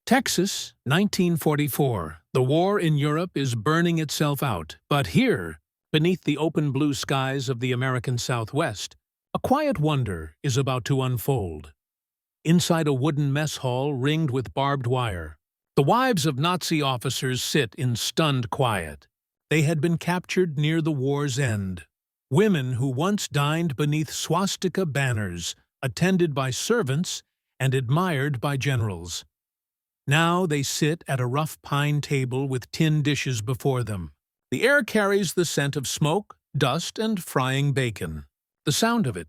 Texas, 1944. The war in Europe is burning itself out, but here, beneath the open blue skies of the American Southwest, a quiet wonder is about to unfold. Inside a wooden mess hall ringed with barbed wire, the wives of Nazi officers sit in stunned quiet. They had been captured near the war's end. Women who once dined beneath swastika banners, attended by servants and admired by generals. Now they sit at a rough pine table with tin dishes before them. The air carries the scent of smoke, dust, and frying bacon. The sound of it,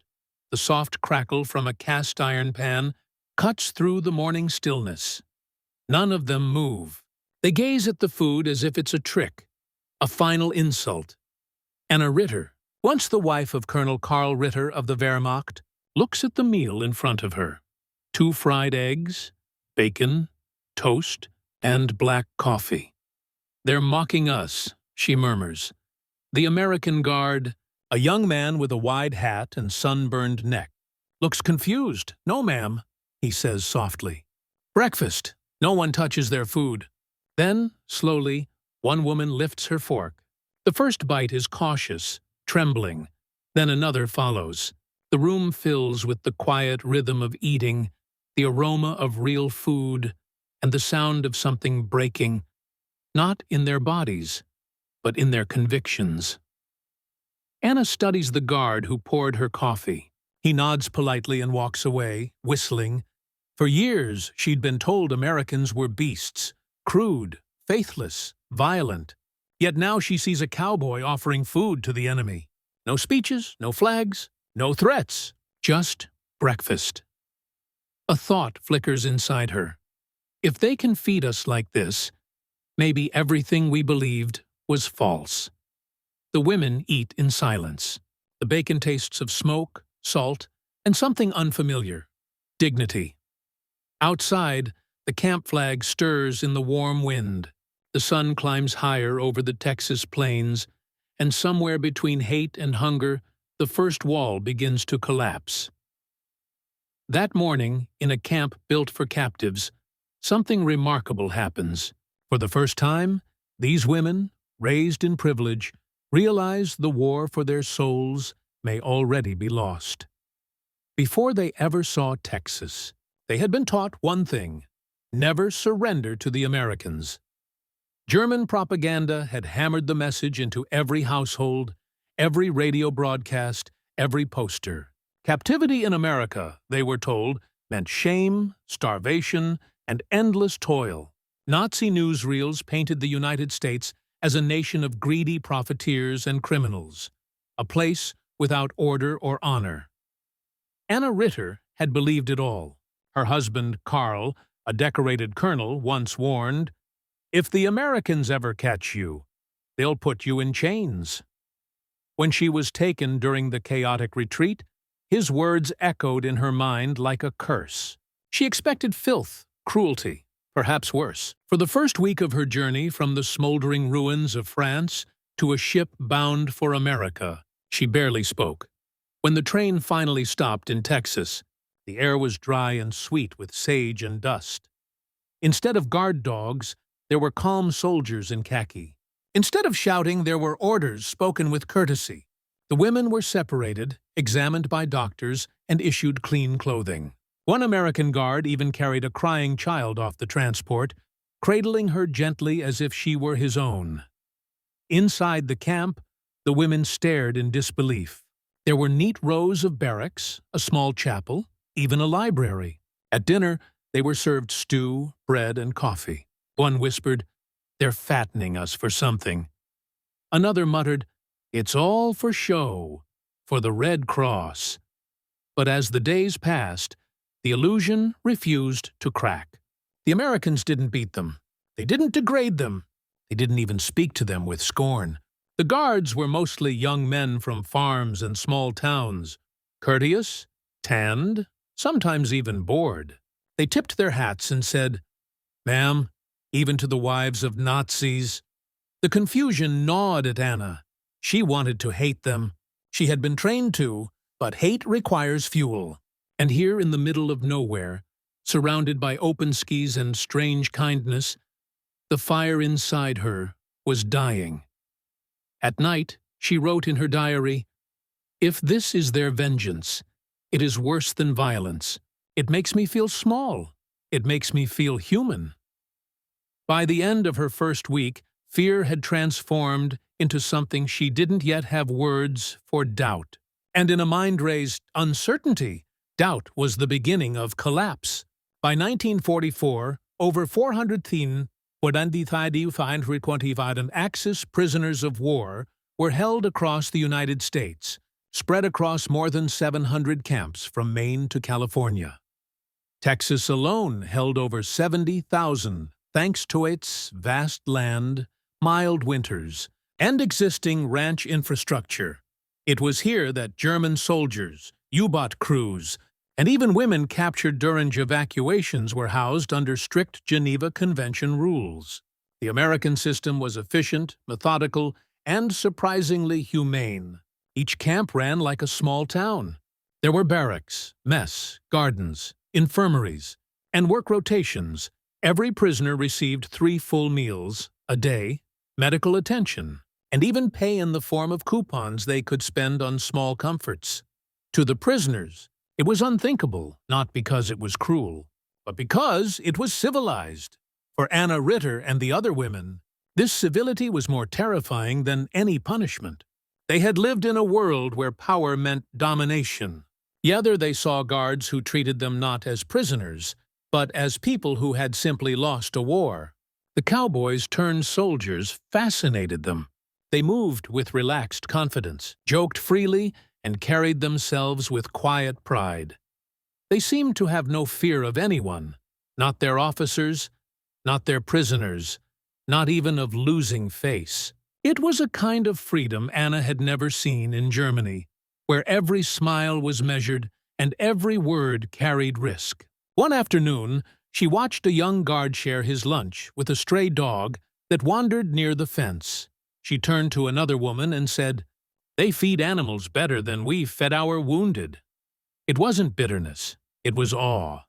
the soft crackle from a cast-iron pan, cuts through the morning stillness. None of them move. They gaze at the food as if it's a trick, a final insult. Anna Ritter, once the wife of Colonel Karl Ritter of the Wehrmacht, looks at the meal in front of her. 2 fried eggs, bacon, toast, and black coffee. "They're mocking us," she murmurs. The American guard, a young man with a wide hat and sunburned neck, looks confused. "No, ma'am," he says softly. "Breakfast. No one touches their food." Then, slowly, one woman lifts her fork. The first bite is cautious, trembling. Then another follows. The room fills with the quiet rhythm of eating, the aroma of real food, and the sound of something breaking, not in their bodies, but in their convictions. Anna studies the guard who poured her coffee. He nods politely and walks away, whistling. For years, she'd been told Americans were beasts, crude, faithless, violent. Yet now she sees a cowboy offering food to the enemy. No speeches, no flags, no threats, just breakfast. A thought flickers inside her. If they can feed us like this, maybe everything we believed was false. The women eat in silence. The bacon tastes of smoke, salt, and something unfamiliar: dignity. Outside, the camp flag stirs in the warm wind. The sun climbs higher over the Texas plains, and somewhere between hate and hunger, the first wall begins to collapse. That morning, in a camp built for captives, something remarkable happens. For the first time, these women, raised in privilege, realize the war for their souls may already be lost. Before they ever saw Texas, they had been taught one thing: never surrender to the Americans. German propaganda had hammered the message into every household, every radio broadcast, every poster. Captivity in America, they were told, meant shame, starvation, and endless toil. Nazi newsreels painted the United States as a nation of greedy profiteers and criminals, a place without order or honor. Anna Ritter had believed it all. Her husband, Karl, a decorated colonel, once warned, "If the Americans ever catch you, they'll put you in chains." When she was taken during the chaotic retreat, his words echoed in her mind like a curse. She expected filth, cruelty, perhaps worse. For the first week of her journey from the smoldering ruins of France to a ship bound for America, she barely spoke. When the train finally stopped in Texas, the air was dry and sweet with sage and dust. Instead of guard dogs, there were calm soldiers in khaki. Instead of shouting, there were orders spoken with courtesy. The women were separated, examined by doctors, and issued clean clothing. One American guard even carried a crying child off the transport, cradling her gently as if she were his own. Inside the camp, the women stared in disbelief. There were neat rows of barracks, a small chapel, even a library. At dinner, they were served stew, bread, and coffee. One whispered, "They're fattening us for something." Another muttered, "It's all for show, for the Red Cross." But as the days passed, the illusion refused to crack. The Americans didn't beat them. They didn't degrade them. They didn't even speak to them with scorn. The guards were mostly young men from farms and small towns, courteous, tanned, sometimes even bored. They tipped their hats and said, "Ma'am," even to the wives of Nazis. The confusion gnawed at Anna. She wanted to hate them. She had been trained to, but hate requires fuel. And here in the middle of nowhere, surrounded by open skis and strange kindness, the fire inside her was dying. At night, she wrote in her diary, "If this is their vengeance, it is worse than violence. It makes me feel small. It makes me feel human." By the end of her first week, fear had transformed into something she didn't yet have words for: doubt. And in a mind-raised uncertainty, doubt was the beginning of collapse. By 1944, over 410 Axis prisoners of war were held across the United States, spread across more than 700 camps from Maine to California. Texas alone held over 70,000, thanks to its vast land, mild winters, and existing ranch infrastructure. It was here that German soldiers, U-boat crews, and even women captured during evacuations were housed under strict Geneva Convention rules. The American system was efficient, methodical, and surprisingly humane. Each camp ran like a small town. There were barracks, mess, gardens, infirmaries, and work rotations. Every prisoner received 3 full meals a day, medical attention, and even pay in the form of coupons they could spend on small comforts. To the prisoners, it was unthinkable, not because it was cruel, but because it was civilized. For Anna Ritter and the other women, this civility was more terrifying than any punishment. They had lived in a world where power meant domination. Yet they saw guards who treated them not as prisoners, but as people who had simply lost a war. The cowboys turned soldiers fascinated them. They moved with relaxed confidence, joked freely, and carried themselves with quiet pride. They seemed to have no fear of anyone, not their officers, not their prisoners, not even of losing face. It was a kind of freedom Anna had never seen in Germany, where every smile was measured and every word carried risk. One afternoon, she watched a young guard share his lunch with a stray dog that wandered near the fence. She turned to another woman and said, "They feed animals better than we fed our wounded." It wasn't bitterness, it was awe.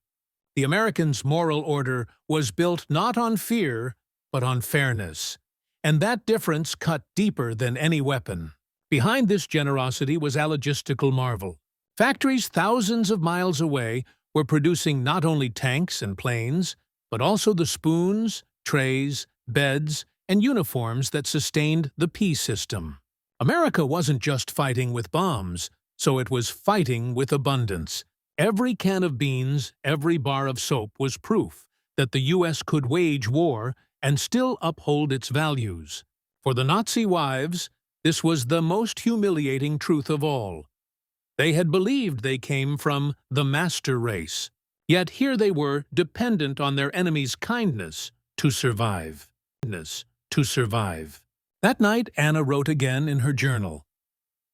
The Americans' moral order was built not on fear, but on fairness. And that difference cut deeper than any weapon. Behind this generosity was a logistical marvel. Factories thousands of miles away were producing not only tanks and planes, but also the spoons, trays, beds, and uniforms that sustained the P system. America wasn't just fighting with bombs, so it was fighting with abundance. Every can of beans, every bar of soap was proof that the U.S. could wage war and still uphold its values. For the Nazi wives, this was the most humiliating truth of all. They had believed they came from the master race, yet here they were dependent on their enemy's kindness to survive. That night, Anna wrote again in her journal,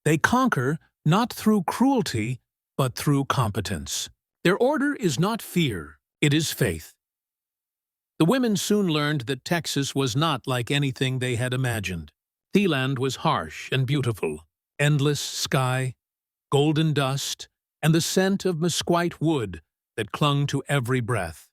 "They conquer not through cruelty, but through competence. Their order is not fear, it is faith." The women soon learned that Texas was not like anything they had imagined. The land was harsh and beautiful, endless sky, golden dust, and the scent of mesquite wood that clung to every breath.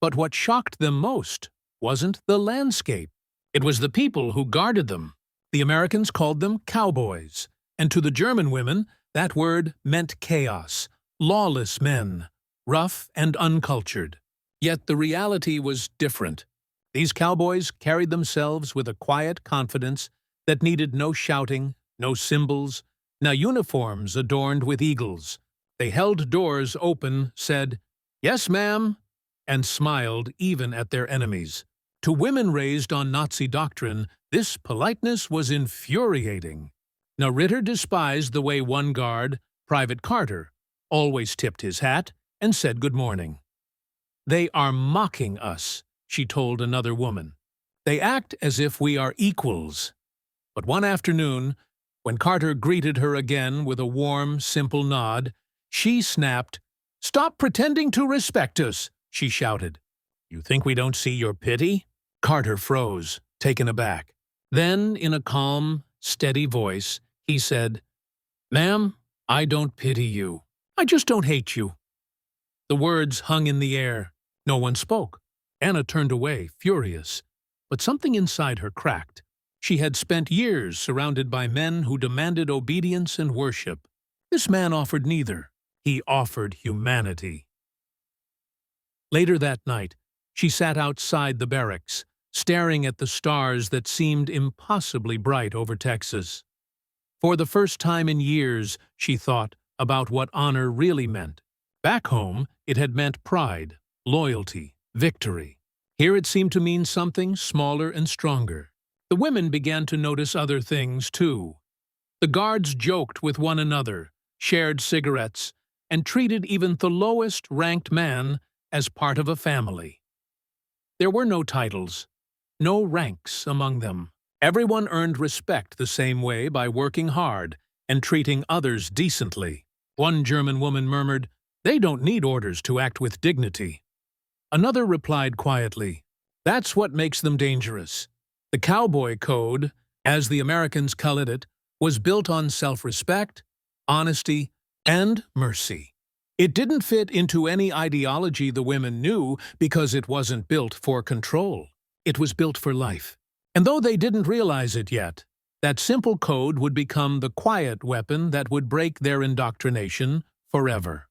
But what shocked them most wasn't the landscape. It was the people who guarded them. The Americans called them cowboys, and to the German women, that word meant chaos, lawless men, rough and uncultured. Yet the reality was different. These cowboys carried themselves with a quiet confidence that needed no shouting, no symbols, no uniforms adorned with eagles. They held doors open, said, "Yes, ma'am," and smiled even at their enemies. To women raised on Nazi doctrine, this politeness was infuriating. Now Ritter despised the way one guard, Private Carter, always tipped his hat and said good morning. "They are mocking us," she told another woman. "They act as if we are equals." But one afternoon, when Carter greeted her again with a warm, simple nod, she snapped, "Stop pretending to respect us," she shouted. "You think we don't see your pity?" Carter froze, taken aback. Then, in a calm, steady voice, he said, "Ma'am, I don't pity you. I just don't hate you." The words hung in the air. No one spoke. Anna turned away, furious. But something inside her cracked. She had spent years surrounded by men who demanded obedience and worship. This man offered neither. He offered humanity. Later that night, she sat outside the barracks, staring at the stars that seemed impossibly bright over Texas. For the first time in years, she thought about what honor really meant. Back home, it had meant pride, loyalty, victory. Here it seemed to mean something smaller and stronger. The women began to notice other things, too. The guards joked with one another, shared cigarettes, and treated even the lowest-ranked man as part of a family. There were no titles, no ranks among them. Everyone earned respect the same way by working hard and treating others decently. One German woman murmured, "They don't need orders to act with dignity." Another replied quietly, "That's what makes them dangerous." The Cowboy Code, as the Americans called it, was built on self-respect, honesty, and mercy. It didn't fit into any ideology the women knew because it wasn't built for control. It was built for life. And though they didn't realize it yet, that simple code would become the quiet weapon that would break their indoctrination forever.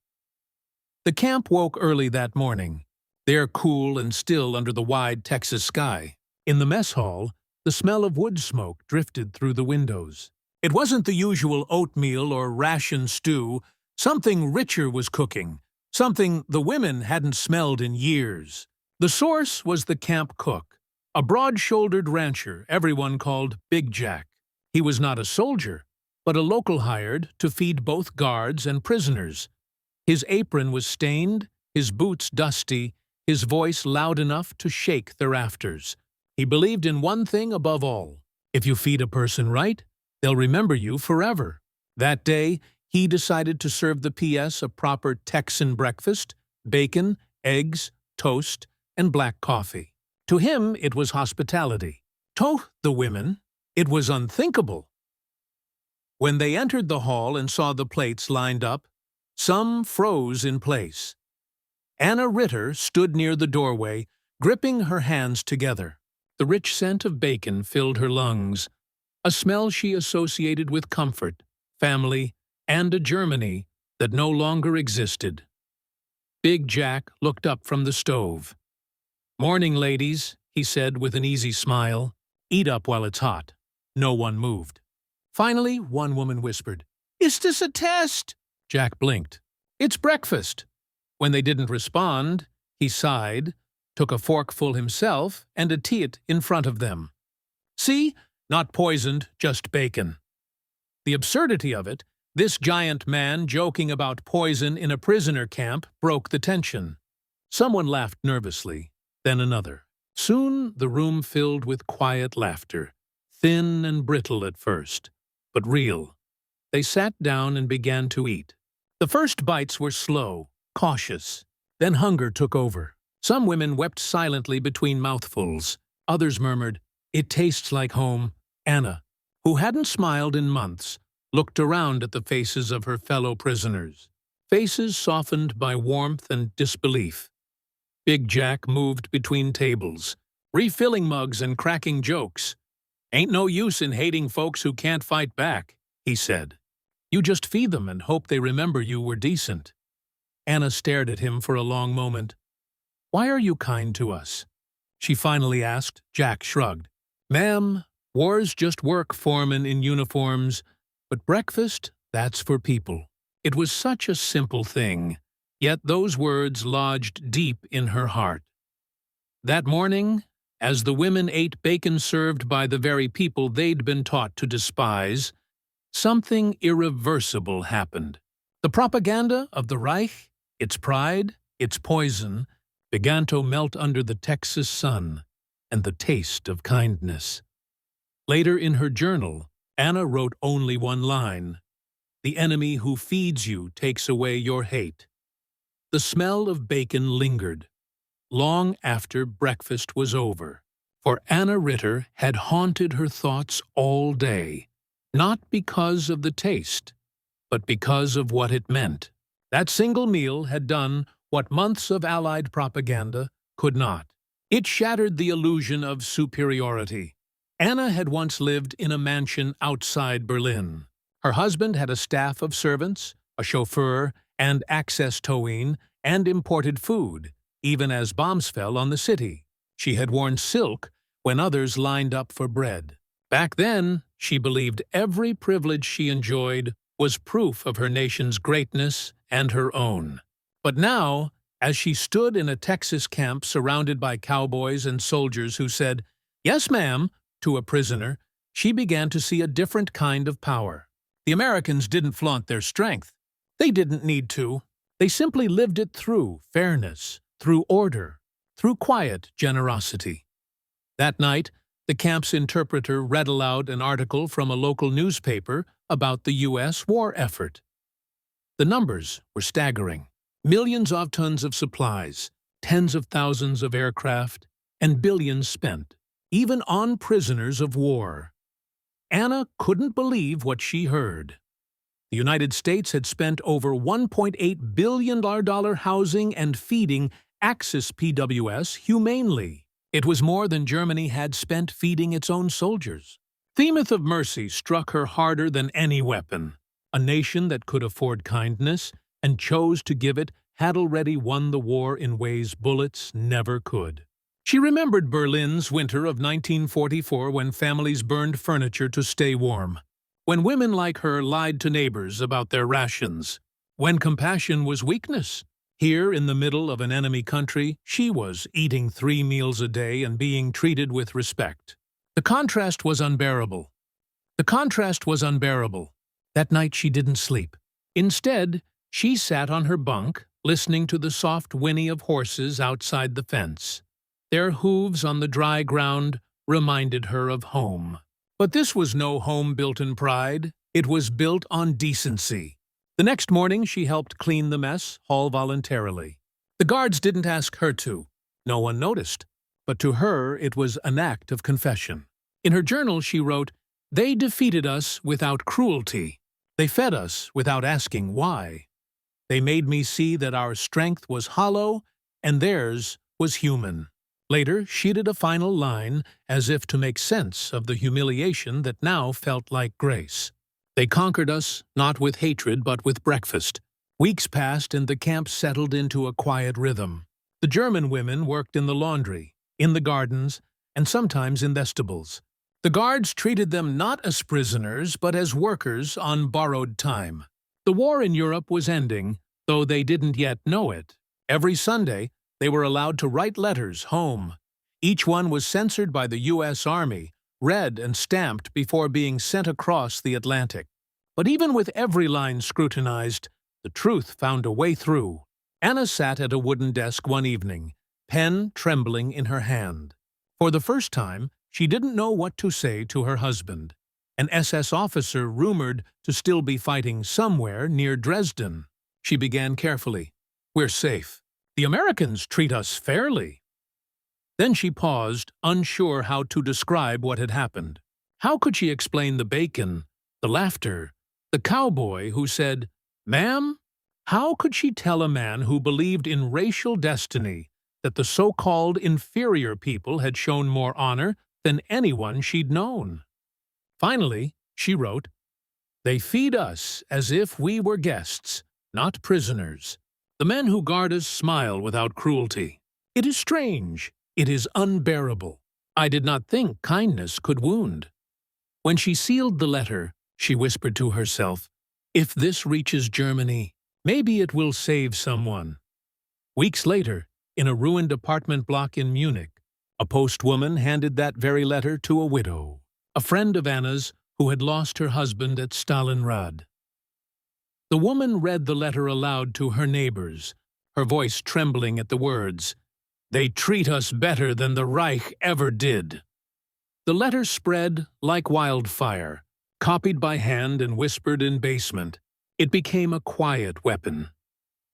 The camp woke early that morning, there cool and still under the wide Texas sky. In the mess hall, the smell of wood smoke drifted through the windows. It wasn't the usual oatmeal or ration stew. Something richer was cooking, something the women hadn't smelled in years. The source was the camp cook, a broad-shouldered rancher everyone called Big Jack. He was not a soldier, but a local hired to feed both guards and prisoners. His apron was stained, his boots dusty, his voice loud enough to shake the rafters. He believed in one thing above all: if you feed a person right, they'll remember you forever. That day, he decided to serve the PS a proper Texan breakfast: bacon, eggs, toast, and black coffee. To him, it was hospitality. To the women, it was unthinkable. When they entered the hall and saw the plates lined up, some froze in place. Anna Ritter stood near the doorway, gripping her hands together. The rich scent of bacon filled her lungs, a smell she associated with comfort, family, and a Germany that no longer existed. Big Jack looked up from the stove. "Morning, ladies," he said with an easy smile. "Eat up while it's hot." No one moved. Finally, one woman whispered, "Is this a test?" Jack blinked. "It's breakfast." When they didn't respond, he sighed, took a forkful himself, and ate it in front of them. "See? Not poisoned, just bacon." The absurdity of it, this giant man joking about poison in a prisoner camp, broke the tension. Someone laughed nervously, then another. Soon the room filled with quiet laughter, thin and brittle at first, but real. They sat down and began to eat. The first bites were slow, cautious. Then hunger took over. Some women wept silently between mouthfuls. Others murmured, "It tastes like home." Anna, who hadn't smiled in months, looked around at the faces of her fellow prisoners. Faces softened by warmth and disbelief. Big Jack moved between tables, refilling mugs and cracking jokes. "Ain't no use in hating folks who can't fight back," he said. "You just feed them and hope they remember you were decent." Anna stared at him for a long moment. "Why are you kind to us?" she finally asked. Jack shrugged. "Ma'am, war's just work, foremen in uniforms, but breakfast, that's for people." It was such a simple thing, yet those words lodged deep in her heart. That morning, as the women ate bacon served by the very people they'd been taught to despise, something irreversible happened. The propaganda of the Reich, its pride, its poison, began to melt under the Texas sun and the taste of kindness. Later in her journal, Anna wrote only one line: "The enemy who feeds you takes away your hate." The smell of bacon lingered, long after breakfast was over, for Anna Ritter had haunted her thoughts all day, not because of the taste, but because of what it meant. That single meal had done what months of Allied propaganda could not. It shattered the illusion of superiority. Anna had once lived in a mansion outside Berlin. Her husband had a staff of servants, a chauffeur, and access towing, and imported food, even as bombs fell on the city. She had worn silk when others lined up for bread. Back then, she believed every privilege she enjoyed was proof of her nation's greatness and her own. But now, as she stood in a Texas camp surrounded by cowboys and soldiers who said, "Yes, ma'am," to a prisoner, she began to see a different kind of power. The Americans didn't flaunt their strength. They didn't need to. They simply lived it through fairness, through order, through quiet generosity. That night, the camp's interpreter read aloud an article from a local newspaper about the U.S. war effort. The numbers were staggering. Millions of tons of supplies, tens of thousands of aircraft, and billions spent, even on prisoners of war. Anna couldn't believe what she heard. The United States had spent over $1.8 billion housing and feeding Axis PWS humanely. It was more than Germany had spent feeding its own soldiers. The myth of mercy struck her harder than any weapon. A nation that could afford kindness and chose to give it had already won the war in ways bullets never could. She remembered Berlin's winter of 1944 when families burned furniture to stay warm, when women like her lied to neighbors about their rations, when compassion was weakness. Here, in the middle of an enemy country, she was eating 3 meals a day and being treated with respect. The contrast was unbearable. That night she didn't sleep. Instead, she sat on her bunk, listening to the soft whinny of horses outside the fence. Their hooves on the dry ground reminded her of home. But this was no home built in pride. It was built on decency. The next morning, she helped clean the mess, all voluntarily. The guards didn't ask her to. No one noticed. But to her, it was an act of confession. In her journal, she wrote, "They defeated us without cruelty. They fed us without asking why. They made me see that our strength was hollow and theirs was human." Later, she did a final line as if to make sense of the humiliation that now felt like grace. "They conquered us not with hatred but with breakfast." Weeks passed and the camp settled into a quiet rhythm. The German women worked in the laundry, in the gardens, and sometimes in vestibules. The guards treated them not as prisoners but as workers on borrowed time. The war in Europe was ending, though they didn't yet know it. Every Sunday, they were allowed to write letters home. Each one was censored by the U.S. Army, read and stamped before being sent across the Atlantic. But even with every line scrutinized, the truth found a way through. Anna sat at a wooden desk one evening, pen trembling in her hand. For the first time, she didn't know what to say to her husband. An SS officer rumored to still be fighting somewhere near Dresden. She began carefully. "We're safe. The Americans treat us fairly." Then she paused, unsure how to describe what had happened. How could she explain the bacon, the laughter, the cowboy who said, "Ma'am"? How could she tell a man who believed in racial destiny that the so-called inferior people had shown more honor than anyone she'd known? Finally, she wrote, "They feed us as if we were guests, not prisoners. The men who guard us smile without cruelty. It is strange. It is unbearable. I did not think kindness could wound." When she sealed the letter, she whispered to herself, "If this reaches Germany, maybe it will save someone." Weeks later, in a ruined apartment block in Munich, a postwoman handed that very letter to a widow, a friend of Anna's who had lost her husband at Stalingrad. The woman read the letter aloud to her neighbors, her voice trembling at the words, "They treat us better than the Reich ever did." The letter spread like wildfire, copied by hand and whispered in basement. It became a quiet weapon.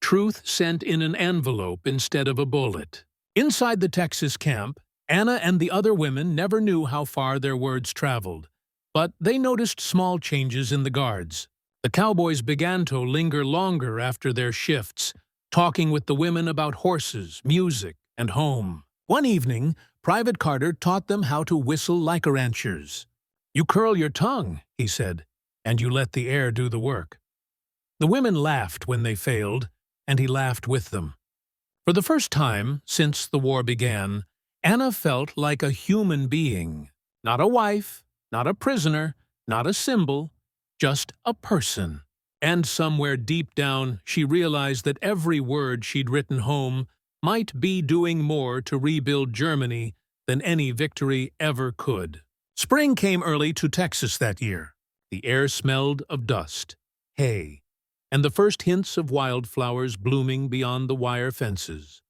Truth sent in an envelope instead of a bullet. Inside the Texas camp, Anna and the other women never knew how far their words traveled, but they noticed small changes in the guards. The cowboys began to linger longer after their shifts, talking with the women about horses, music, and home. One evening, Private Carter taught them how to whistle like a ranchers. "You curl your tongue," he said, "and you let the air do the work." The women laughed when they failed, and he laughed with them. For the first time since the war began, Anna felt like a human being. Not a wife, not a prisoner, not a symbol, just a person. And somewhere deep down, she realized that every word she'd written home might be doing more to rebuild Germany than any victory ever could. Spring came early to Texas that year. The air smelled of dust, hay, and the first hints of wildflowers blooming beyond the wire fences.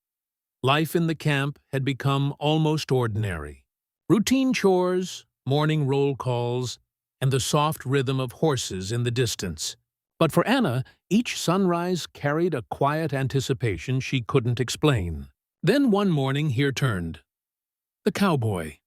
Life in the camp had become almost ordinary. Routine chores, morning roll calls, and the soft rhythm of horses in the distance. But for Anna, each sunrise carried a quiet anticipation she couldn't explain. Then one morning here turned the cowboy.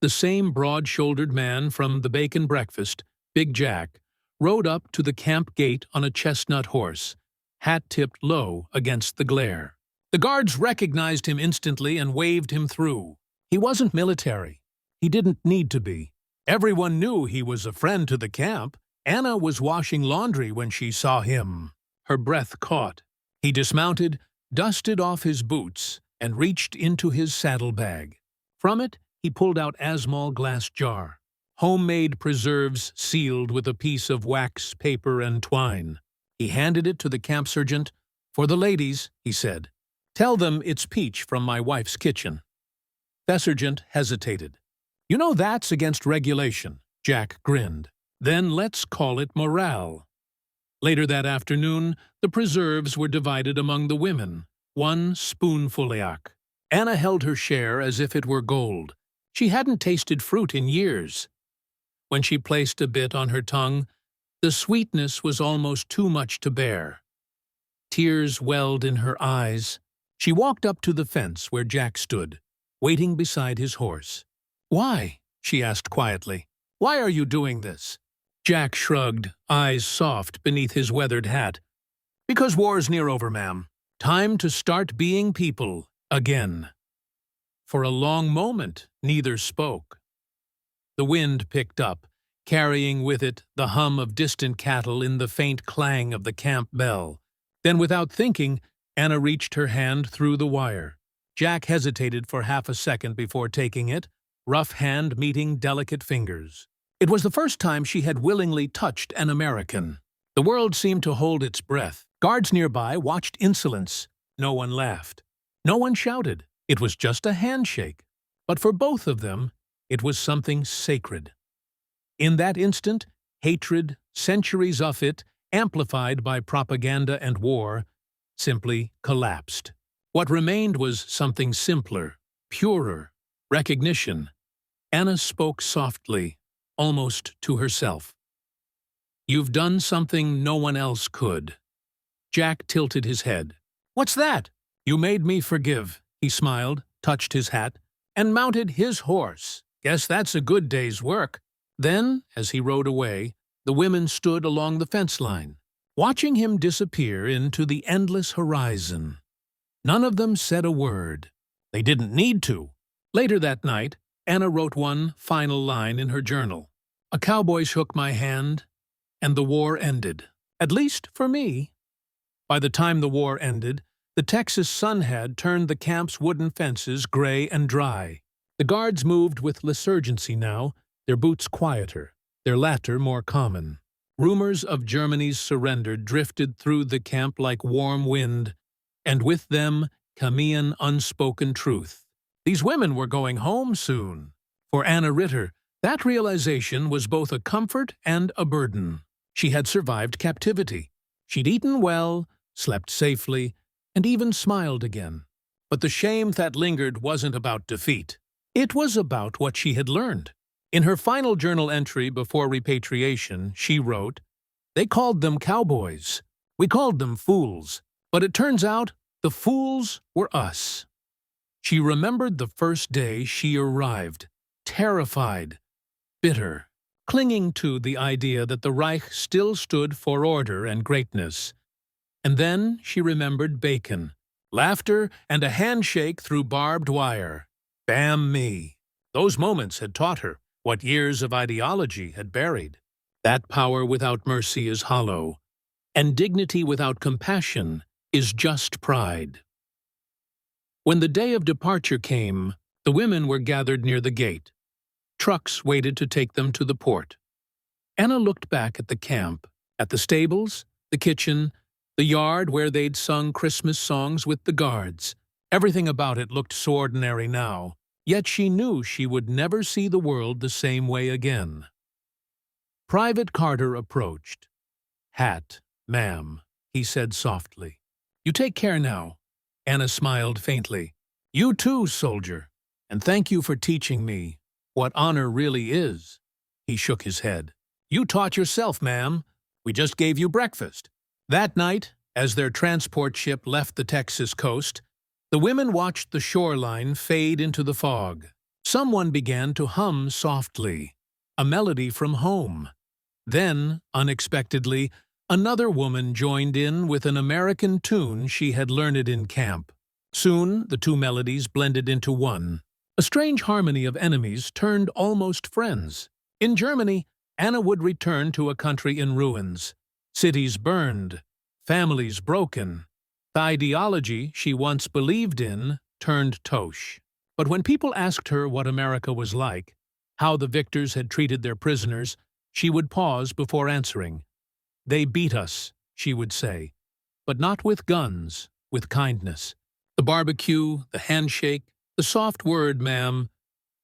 The same broad-shouldered man from the bacon breakfast, Big Jack, rode up to the camp gate on a chestnut horse, hat tipped low against the glare. The guards recognized him instantly and waved him through. He wasn't military. He didn't need to be. Everyone knew he was a friend to the camp. Anna was washing laundry when she saw him. Her breath caught. He dismounted, dusted off his boots, and reached into his saddlebag. From it, he pulled out Asmol glass jar, homemade preserves sealed with a piece of wax, paper, and twine. He handed it to the camp sergeant. "For the ladies," he said. "Tell them it's peach from my wife's kitchen." The sergeant hesitated. "You know that's against regulation," Jack grinned. "Then let's call it morale." Later that afternoon, the preserves were divided among the women, one spoonful each. Anna held her share as if it were gold. She hadn't tasted fruit in years. When she placed a bit on her tongue, the sweetness was almost too much to bear. Tears welled in her eyes. She walked up to the fence where Jack stood, waiting beside his horse. "Why?" she asked quietly. "Why are you doing this?" Jack shrugged, eyes soft beneath his weathered hat. "Because war's near over, ma'am. Time to start being people again." For a long moment, neither spoke. The wind picked up, carrying with it the hum of distant cattle in the faint clang of the camp bell. Then, without thinking, Anna reached her hand through the wire. Jack hesitated for half a second before taking it, rough hand meeting delicate fingers. It was the first time she had willingly touched an American. The world seemed to hold its breath. Guards nearby watched insolence. No one laughed. No one shouted. It was just a handshake. But for both of them, it was something sacred. In that instant, hatred, centuries of it, amplified by propaganda and war, simply collapsed. What remained was something simpler, purer, recognition. Anna spoke softly, almost to herself. "You've done something no one else could." Jack tilted his head. "What's that?" "You made me forgive," he smiled, touched his hat, and mounted his horse. "Guess that's a good day's work." Then, as he rode away, the women stood along the fence line, watching him disappear into the endless horizon. None of them said a word. They didn't need to. Later that night, Anna wrote one final line in her journal. "A cowboy shook my hand, and the war ended. At least for me." By the time the war ended, the Texas sun had turned the camp's wooden fences gray and dry. The guards moved with less urgency now, their boots quieter, their laughter more common. Rumors of Germany's surrender drifted through the camp like warm wind, and with them Crimean unspoken truth. These women were going home soon. For Anna Ritter, that realization was both a comfort and a burden. She had survived captivity. She'd eaten well, slept safely, and even smiled again. But the shame that lingered wasn't about defeat. It was about what she had learned. In her final journal entry before repatriation, she wrote, "They called them cowboys. We called them fools. But it turns out the fools were us." She remembered the first day she arrived, terrified, bitter, clinging to the idea that the Reich still stood for order and greatness. And then she remembered bacon, laughter, and a handshake through barbed wire. Damn me! Those moments had taught her what years of ideology had buried. That power without mercy is hollow, and dignity without compassion is just pride. When the day of departure came, the women were gathered near the gate. Trucks waited to take them to the port. Anna looked back at the camp, at the stables, the kitchen, the yard where they'd sung Christmas songs with the guards. Everything about it looked so ordinary now, yet she knew she would never see the world the same way again. Private Carter approached. "Hat, ma'am," he said softly. "You take care now." Anna smiled faintly. "You too, soldier, and thank you for teaching me what honor really is." He shook his head. "You taught yourself, ma'am. We just gave you breakfast." That night, as their transport ship left the Texas coast, the women watched the shoreline fade into the fog. Someone began to hum softly, a melody from home. Then, unexpectedly, another woman joined in with an American tune she had learned in camp. Soon, the two melodies blended into one. A strange harmony of enemies turned almost friends. In Germany, Anna would return to a country in ruins. Cities burned, families broken. The ideology she once believed in turned tosh. But when people asked her what America was like, how the victors had treated their prisoners, she would pause before answering. "They beat us," she would say, "but not with guns, with kindness." The barbecue, the handshake, the soft word, "ma'am,"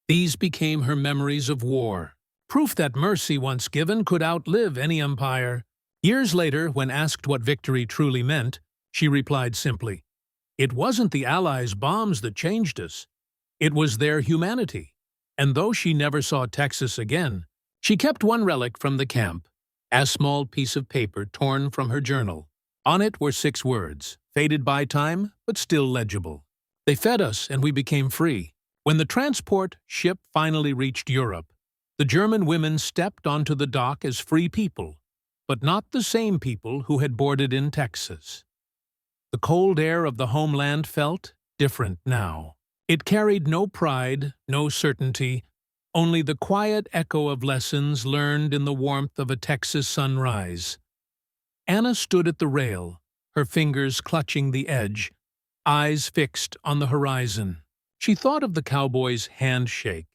these became her memories of war. Proof that mercy once given could outlive any empire. Years later, when asked what victory truly meant, she replied simply, "It wasn't the Allies' bombs that changed us. It was their humanity." And though she never saw Texas again, she kept one relic from the camp, a small piece of paper torn from her journal. On it were 6 words, faded by time, but still legible. "They fed us and we became free." When the transport ship finally reached Europe, the German women stepped onto the dock as free people, but not the same people who had boarded in Texas. The cold air of the homeland felt different now. It carried no pride, no certainty, only the quiet echo of lessons learned in the warmth of a Texas sunrise. Anna stood at the rail, her fingers clutching the edge, eyes fixed on the horizon. She thought of the Cowboys' handshake,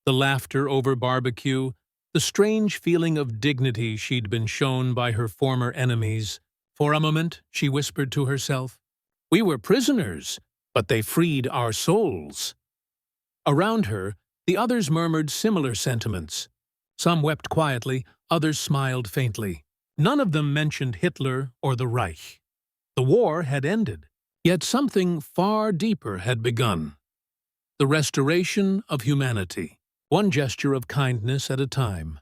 the laughter over barbecue, the strange feeling of dignity she'd been shown by her former enemies. For a moment, she whispered to herself, "We were prisoners, but they freed our souls." Around her, the others murmured similar sentiments. Some wept quietly, others smiled faintly. None of them mentioned Hitler or the Reich. The war had ended, yet something far deeper had begun. The restoration of humanity, one gesture of kindness at a time.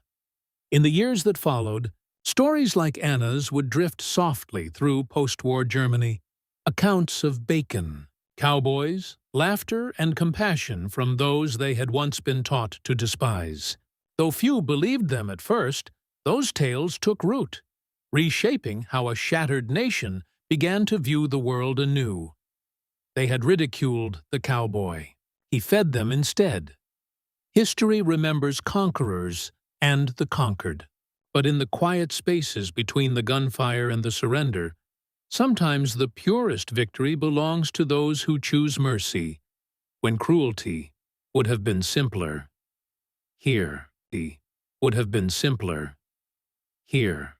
In the years that followed, stories like Anna's would drift softly through post-war Germany, accounts of bacon, cowboys, laughter, and compassion from those they had once been taught to despise. Though few believed them at first, those tales took root, reshaping how a shattered nation began to view the world anew. They had ridiculed the cowboy. He fed them instead. History remembers conquerors and the conquered. But in the quiet spaces between the gunfire and the surrender, sometimes the purest victory belongs to those who choose mercy, when cruelty would have been simpler. Here, would have been simpler. Here.